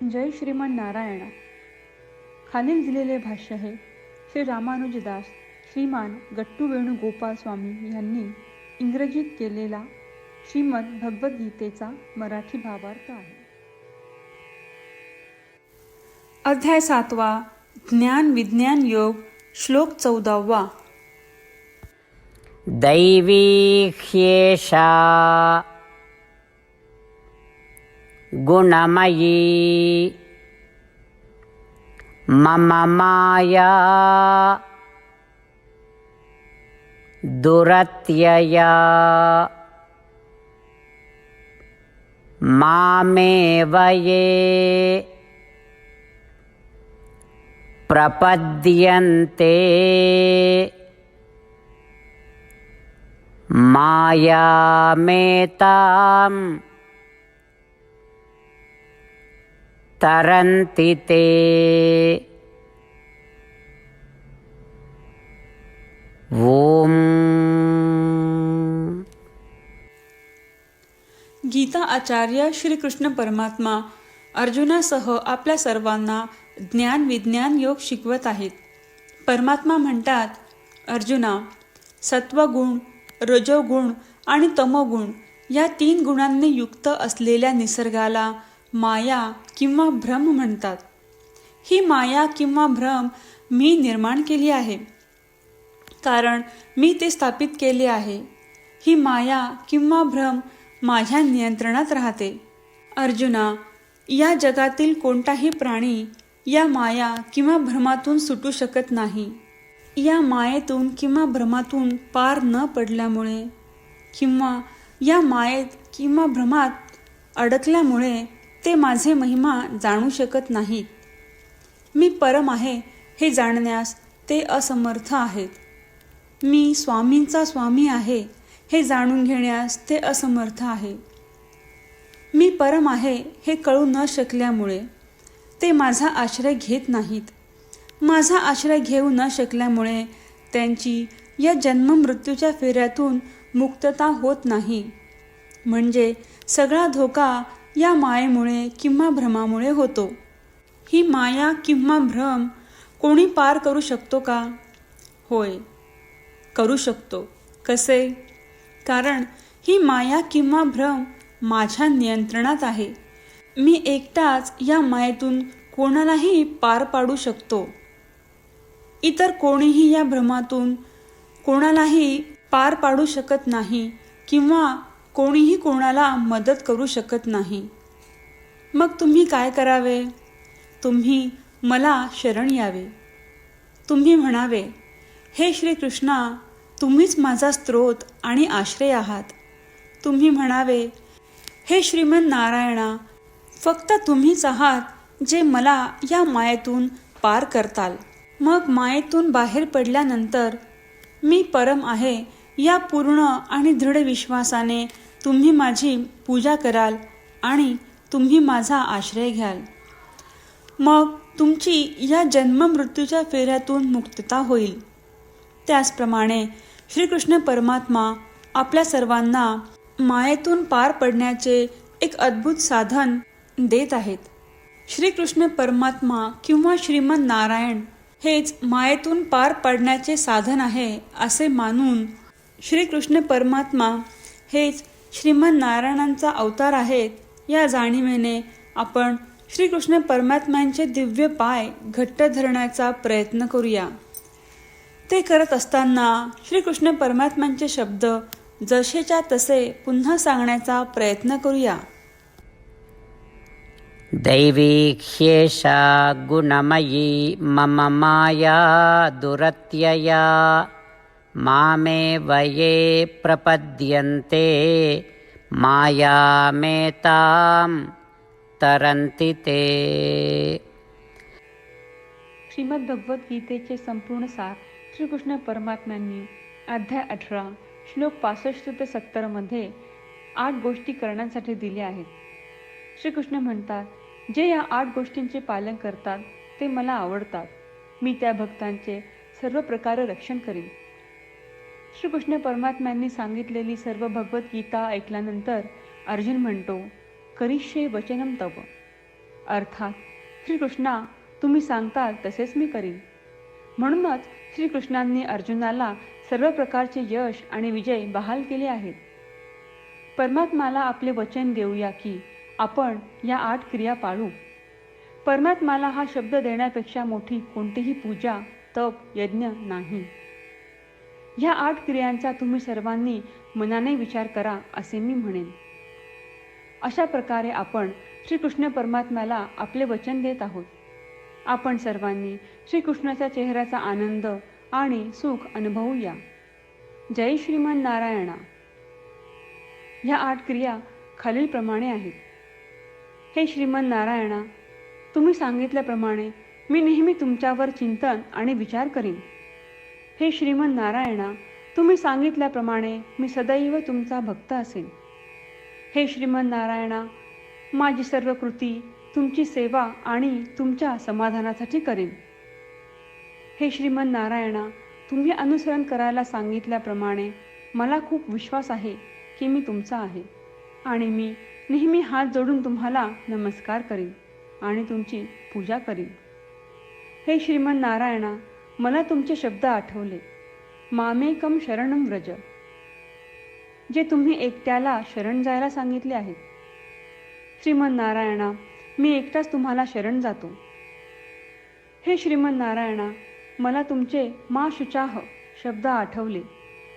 जय श्रीमान नारायणा. खालील दिलेले भाष्य हे श्री रामानुजदास श्रीमान गट्टू वेणुगोपाल स्वामी यांनी इंग्रजीत केलेला श्रीमद भगवद्गीतेचा मराठी भावार्थ आहे. अध्याय 7 ज्ञान विज्ञान योग श्लोक 14. दैवी ह्येषा गुणमयी मम माया दुरत्यया मामेव ये प्रपद्यन्ते मायामेतां तरन्ति ते. ओम. गीता आचार्य श्री कृष्ण परमात्मा अर्जुनासह आपल्या सर्वांना ज्ञान विज्ञान योग शिकवत आहेत. परमात्मा म्हणतात, अर्जुना, सत्वगुण, रजोगुण आणि तमोगुण या 3 गुणांनी युक्त असलेल्या निसर्गाला माया किंवा भ्रम म्हणतात. ही माया किंवा भ्रम मी निर्माण केली आहे, कारण मी ते स्थापित केले आहे. ही माया किंवा भ्रम माझ्या नियंत्रणात राहते. अर्जुना, या जगातील कोणताही प्राणी या माया किंवा भ्रमातून सुटू शकत नाही. या मायेतून किंवा भ्रमातून पार न पडल्यामुळे किंवा या मायेत किंवा भ्रमात अडकल्यामुळे ते माझे महिमा जाणू शकत नाहीत. मी परम आहे हे जाणण्यास ते असमर्थ आहेत. मी स्वामींचा स्वामी आहे हे जाणून घेण्यास ते असमर्थ आहे. मी परम आहे हे कळू न शकल्यामुळे ते माझा आश्रय घेत नाहीत. माझा आश्रय घेऊ न शकल्यामुळे त्यांची या जन्ममृत्यूच्या फेऱ्यातून मुक्तता होत नाही. म्हणजे सगळा धोका या मायेमुळे किंवा भ्रमामुळे होतो. ही माया किंवा भ्रम कोणी पार करू शकतो का? होय, करू शकतो. कसे? कारण ही माया किंवा भ्रम माझ्या नियंत्रणात आहे. मी एकटाच या मायेतून कोणालाही पार पाडू शकतो. इतर कोणीही या भ्रमातून कोणालाही पार पाडू शकत नाही किंवा कोणीही कोणाला मदत करू शकत नाही. मग तुम्ही काय करावे? तुम्ही मला शरण यावे. तुम्ही म्हणावे, हे श्रीकृष्णा, तुम्हीच माझा स्रोत आणि आश्रय आहात. तुम्ही म्हणावे, हे श्रीमन नारायणा, फक्त तुम्हीच आहात जे मला या मायेतून पार करताल. मग मायेतून बाहेर पडल्यानंतर मी परम आहे या पूर्ण आणि दृढ विश्वासाने तुम्ही माझी पूजा कराल आणि तुम्ही माझा आश्रय घ्याल. मग तुमची या जन्ममृत्यूच्या फेऱ्यातून मुक्तता होईल. त्याचप्रमाणे श्रीकृष्ण परमात्मा आपल्या सर्वांना मायेतून पार पडण्याचे एक अद्भुत साधन देत आहेत. श्रीकृष्ण परमात्मा किंवा श्रीमन नारायण हेच मायेतून पार पडण्याचे साधन आहे असे मानून श्रीकृष्ण परमात्मा हेच श्रीमन नारायणांचा अवतार आहेत या जाणीवेने आपण श्रीकृष्ण परमात्म्यांचे दिव्य पाय घट्ट धरण्याचा प्रयत्न करूया. ते करत असताना श्रीकृष्ण परमात्म्यांचे शब्द जसेच्या तसे पुन्हा सांगण्याचा प्रयत्न करूया. दैवी ह्येषा गुणमयी मम माया दुरत्यया मामेव ये प्रपद्यन्ते मायामेतां तरन्ति ते. श्रीमद भगवद्गीतेचे संपूर्ण सार श्रीकृष्ण परमात्म्यांनी अध्याय 18 श्लोक 65 ते 70 मध्ये 8 गोष्टी करण्यासाठी दिल्या आहेत. श्रीकृष्ण म्हणतात, जे या 8 गोष्टींचे पालन करतात ते मला आवडतात. मी त्या भक्तांचे सर्व प्रकारे रक्षण करीन. श्रीकृष्ण परमात्म्यांनी सांगितलेली सर्व भगवद्गीता ऐकल्यानंतर अर्जुन म्हणतो, करिष्ये वचनम तव. अर्थात श्रीकृष्णा, तुम्ही सांगताल तसेच मी करीन. म्हणूनच श्रीकृष्णांनी अर्जुनाला सर्व प्रकारचे यश आणि विजय बहाल केले आहेत. परमात्म्याला आपले वचन देऊया की आपण या 8 क्रिया पाळू. परमात्म्याला हा शब्द देण्यापेक्षा मोठी कोणतीही पूजा, तप, यज्ञ नाही. ह्या 8 क्रियांचा तुम्ही सर्वांनी मनाने विचार करा असे मी म्हणेन. अशा प्रकारे आपण श्रीकृष्ण परमात्म्याला आपले वचन देत आहोत. आपण सर्वांनी श्रीकृष्णाच्या चेहऱ्याचा आनंद आणि सुख अनुभवूया. जय श्रीमन नारायणा. ह्या 8 क्रिया खालीलप्रमाणे आहेत. हे श्रीमन नारायणा, तुम्ही सांगितल्याप्रमाणे मी नेहमी तुमच्यावर चिंतन आणि विचार करीन. हे श्रीमन नारायणा, तुम्ही सांगितल्याप्रमाणे मी सदैव तुमचा भक्त असेन. हे श्रीमन नारायणा, माझी सर्व कृती तुमची सेवा आणि तुमच्या समाधानासाठी करेन. हे श्रीमन नारायणा, तुम्ही अनुसरण करायला सांगितल्याप्रमाणे मला खूप विश्वास आहे की मी तुमचा आहे आणि मी नेहमी हात जोडून तुम्हाला नमस्कार करीन आणि तुमची पूजा करीन. हे श्रीमन नारायणा, मला तुमचे शब्द आठवले. मामेकम शरणम व्रज, जे तुम्ही एकट्याला शरण जायला सांगितले आहेत. श्रीमन नारायणा, मी एकटाच तुम्हाला शरण जातो. हे श्रीमन नारायणा, मला तुमचे मा शुचाह शब्द आठवले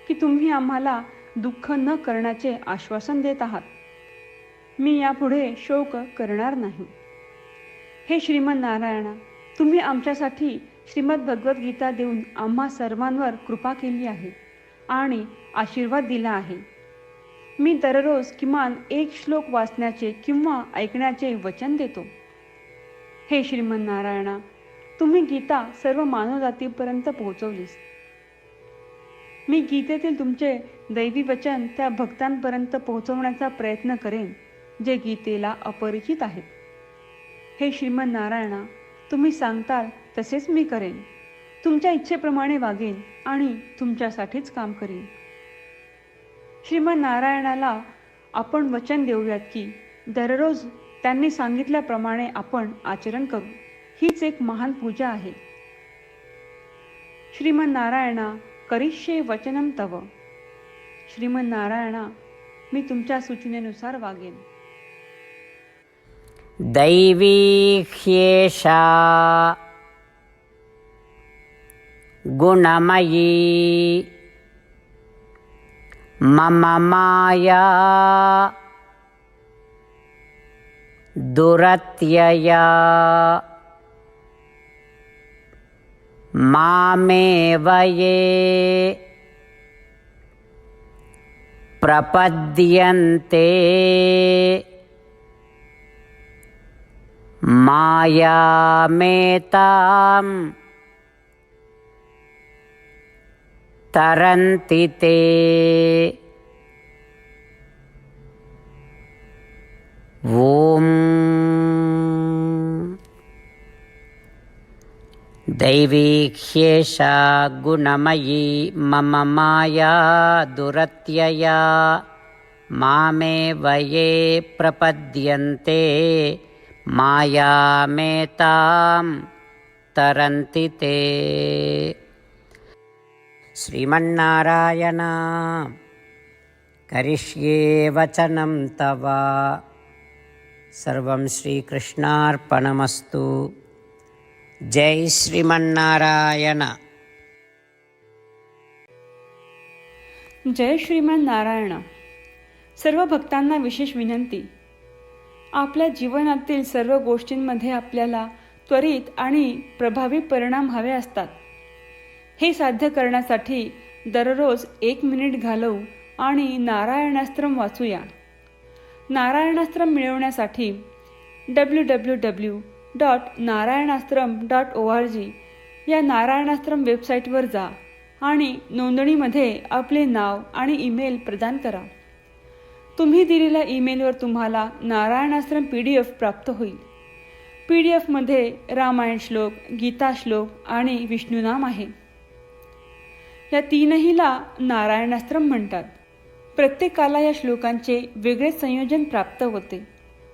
की तुम्ही आम्हाला दुःख न करण्याचे आश्वासन देत आहात. मी यापुढे शोक करणार नाही. हे श्रीमन नारायणा, तुम्ही आमच्यासाठी श्रीमद भगवद्गीता देऊन आम्हा सर्वांवर कृपा केली आहे आणि आशीर्वाद दिला आहे. मी दररोज किमान 1 श्लोक वाचण्याचे किंवा ऐकण्याचे वचन देतो. हे श्रीमन नारायणा, तुम्ही गीता सर्व मानवजातीपर्यंत पोहोचवलीस. मी गीतेतील तुमचे दैवी वचन त्या भक्तांपर्यंत पोहोचवण्याचा प्रयत्न करेन जे गीतेला अपरिचित आहेत. हे श्रीमन नारायणा, तुम्ही सांगताल तसेच मी करेन. तुमच्या इच्छेप्रमाणे वागेन आणि तुमच्यासाठीच काम करीन. श्रीमन नारायणाला आपण वचन देऊयात की दररोज त्यांनी सांगितल्याप्रमाणे आपण आचरण करू. हीच एक महान पूजा आहे. श्रीमन नारायणा, करिष्ये वचनम तव. श्रीमन नारायणा, मी तुमच्या सूचनेनुसार वागेन. दैवी ह्येषा गुणमयी मम माया दुरत्यया मामेव ये प्रपद्यन्ते मायामेतां तरन्ति ते. ॐ दैवी ह्येषा गुणमयी मम माया दुरत्यया मामेव ये प्रपद्यन्ते मायामेतां तरन्ति ते. श्रीमन्नारायण, करिष्ये वचनं तव. सर्वं श्रीकृष्णार्पणमस्तु. जय श्रीमन्नारायण. जय श्रीमन नारायण. सर्व भक्तांना विशेष विनंती. आपल्या जीवनातील सर्व गोष्टींमध्ये आपल्याला त्वरित आणि प्रभावी परिणाम हवे असतात. हे साध्य करण्यासाठी दररोज 1 मिनिट घालवू आणि नारायणास्त्रम वाचूया. नारायणास्त्रम मिळवण्यासाठी www.narayanaastram.org या नारायणास्त्रम वेबसाईटवर जा आणि नोंदणीमध्ये आपले नाव आणि ईमेल प्रदान करा. तुम्ही दिलेल्या ईमेलवर तुम्हाला नारायणास्त्रम PDF प्राप्त होईल. PDF मध्ये रामायण श्लोक, गीता श्लोक आणि विष्णुनाम आहे. या तीनहीला नारायणास्त्रम म्हणतात. प्रत्येकाला या श्लोकांचे वेगळे संयोजन प्राप्त होते.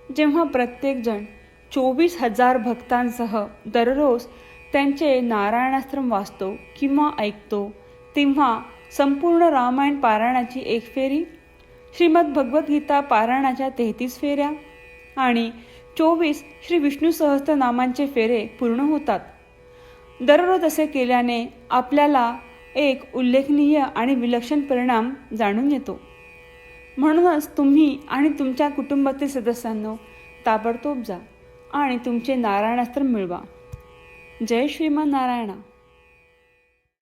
जेव्हा प्रत्येकजण 24,000 भक्तांसह दररोज त्यांचे नारायणाश्रम वाचतो किंवा ऐकतो, तेव्हा संपूर्ण रामायण पारायणाची एक फेरी, श्रीमद भगवद्गीता पारायणाच्या 33 फेऱ्या आणि 24 श्री विष्णू सहस्त्रनामांचे फेरे पूर्ण होतात. दररोज असे केल्याने आपल्याला एक उल्लेखनीय आणि विलक्षण परिणाम जाणून येतो. म्हणूनच तुम्ही आणि तुमच्या कुटुंबातील सदस्यांनो ताबडतोब जा आणि तुमचे नारायणास्त्र मिळवा. जय श्रीमन नारायणा.